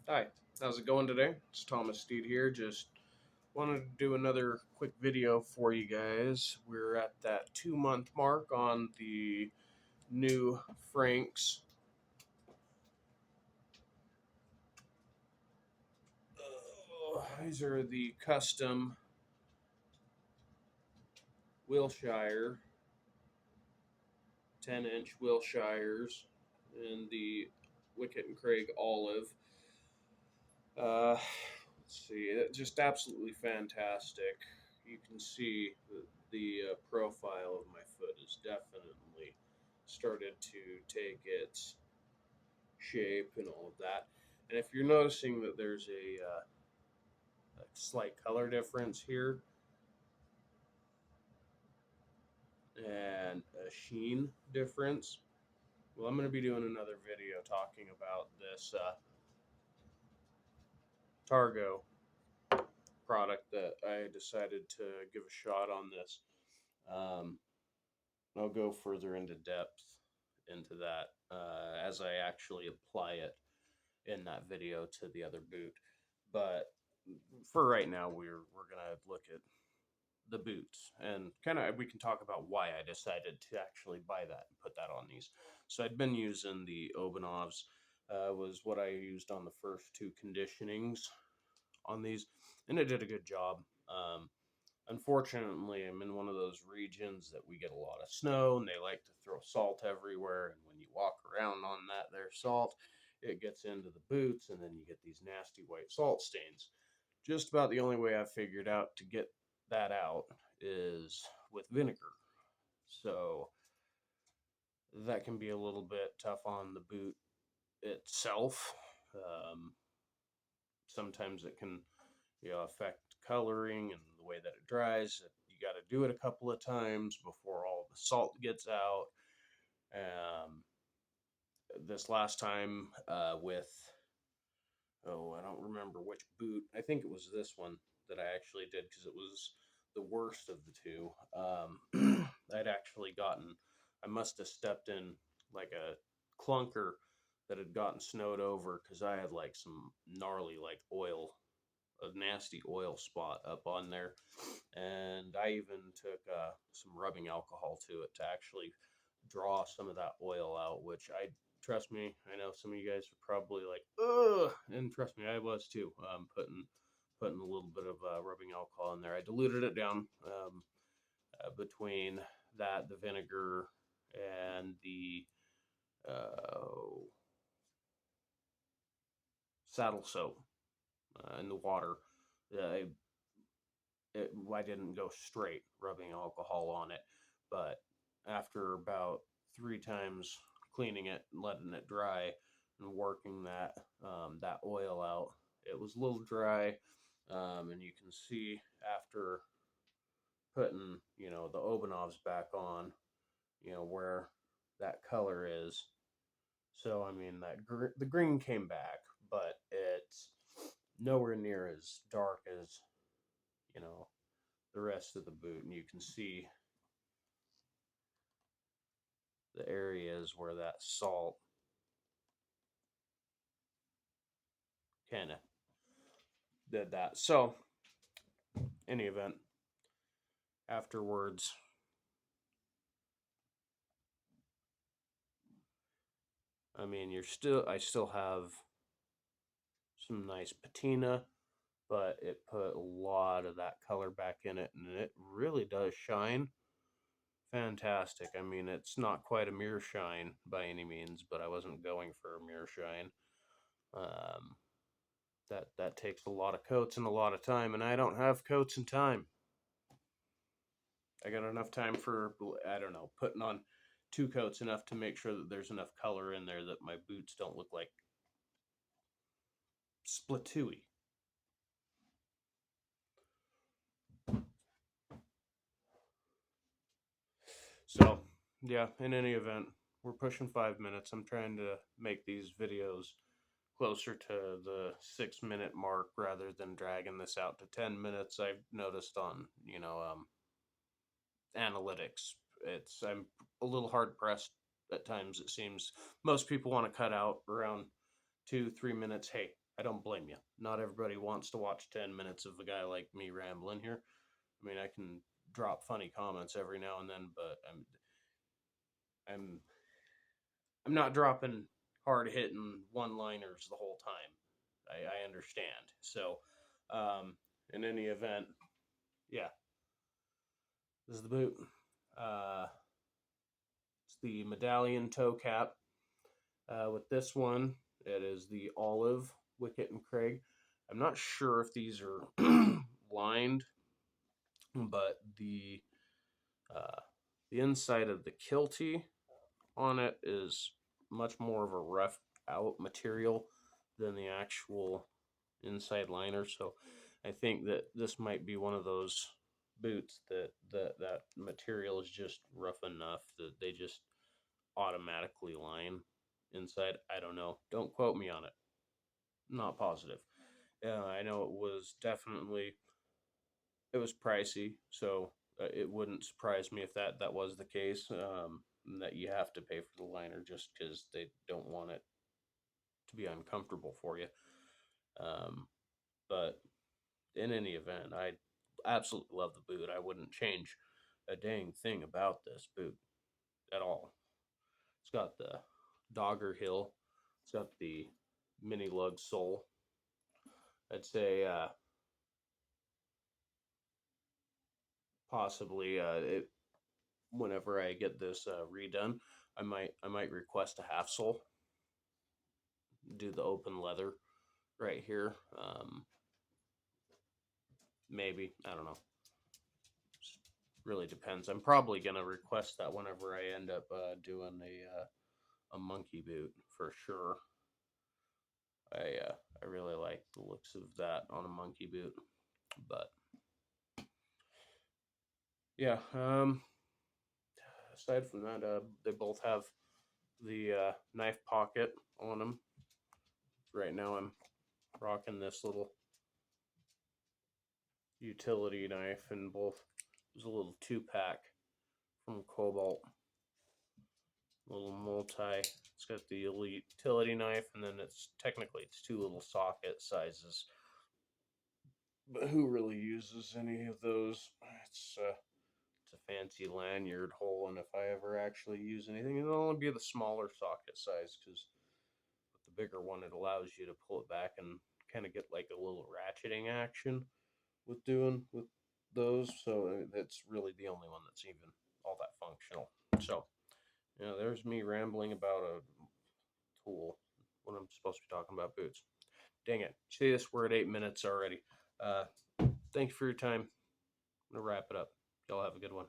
Hi, how's it going today? It's Thomas Steed here. Just wanted to do another quick video for you guys. We're at that 2 month mark on the new Franks. These are the custom Wilshire 10-inch Wilshires in the Wicket and Craig olive. Let's see, just absolutely fantastic. You can see the profile of my foot is definitely started to take its shape and all of that. And if you're noticing that there's a slight color difference here and a sheen difference, well, I'm going to be doing another video talking about this Targo product that I decided to give a shot on this. Um, I'll go further into depth into that as I actually apply it in that video to the other boot. But for right now, we're gonna look at the boots and kind of we can talk about why I decided to actually buy that and put that on these. So I'd been using the Obanovs, was what I used on the first two conditionings on these, and it did a good job. Unfortunately, I'm in one of those regions that we get a lot of snow and they like to throw salt everywhere. And when you walk around on that there salt, it gets into the boots and then you get these nasty white salt stains. Just about the only way I've figured out to get that out is with vinegar. So that can be a little bit tough on the boot itself. Um, Sometimes it can affect coloring and the way that it dries. You got to do it a couple of times before all the salt gets out. Um, this last time with I don't remember which boot. I think it was this one that I actually did because it was the worst of the two. I'd actually gotten. I must have stepped in like a clunker that had gotten snowed over because I had like some gnarly like oil, a nasty oil spot up on there, and I even took some rubbing alcohol to it to actually draw some of that oil out. Which I trust me, I know some of you guys are probably like, ugh, and trust me, I was too. Putting a little bit of rubbing alcohol in there. I diluted it down between that, the vinegar, and the uh, saddle soap in the water. I I didn't go straight rubbing alcohol on it, but after about 3 times cleaning it and letting it dry and working that oil out, it was a little dry, and you can see after putting the Obanovs back on, where that color is. So I mean the green came back, but it's nowhere near as dark as you know the rest of the boot, and you can see the areas where that salt kind of did that. So, any event, afterwards, I mean, I still have some nice patina, but it put a lot of that color back in it, and it really does shine fantastic. I mean, it's not quite a mirror shine by any means, but I wasn't going for a mirror shine. Um, that takes a lot of coats and a lot of time, and I don't have coats and time. I got enough time for, I don't know, putting on 2 coats enough to make sure that there's enough color in there that my boots don't look like splitooey. So, yeah, in any event, we're pushing 5 minutes. I'm trying to make these videos closer to the 6 minute mark rather than dragging this out to 10 minutes. I've noticed on, analytics. I'm a little hard pressed at times, it seems. Most people want to cut out around 2, 3 minutes. Hey, I don't blame you. Not everybody wants to watch 10 minutes of a guy like me rambling here. I mean, I can drop funny comments every now and then, but I'm I'm not dropping hard hitting one liners the whole time. I understand. So, um, in any event, yeah, this is the boot. Uh, it's the medallion toe cap. With this one, it is the olive Wicket and Craig. I'm not sure if these are lined, but uh, the inside of the kilty on it is much more of a rough out material than the actual inside liner. So I think that this might be one of those boots that material is just rough enough that they just automatically line inside. I don't know. Don't quote me on it. Not positive. I know it was pricey, so it wouldn't surprise me if that was the case. That you have to pay for the liner just because they don't want it to be uncomfortable for you. Um, but in any event, I absolutely love the boot. I wouldn't change a dang thing about this boot at all. It's got the dogger heel. It's got the mini lug sole. I'd say possibly whenever I get this redone, I might request a half sole. Do the open leather right here. Maybe I don't know. Just really depends. I'm probably gonna request that whenever I end up doing a monkey boot for sure. I really like the looks of that on a monkey boot, but yeah. Aside from that, they both have the knife pocket on them. Right now, I'm rocking this little utility knife, and both. There's a little 2-pack from Cobalt, little multi. It's got the elite utility knife, and then it's two little socket sizes. But who really uses any of those? It's a fancy lanyard hole, and if I ever actually use anything, it'll only be the smaller socket size because with the bigger one, it allows you to pull it back and kind of get like a little ratcheting action with those. So that's really the only one that's even all that functional. So there's me rambling about a tool when I'm supposed to be talking about boots. Dang it! See this? We're at 8 minutes already. Uh, thank you for your time. I'm gonna wrap it up. Y'all have a good one.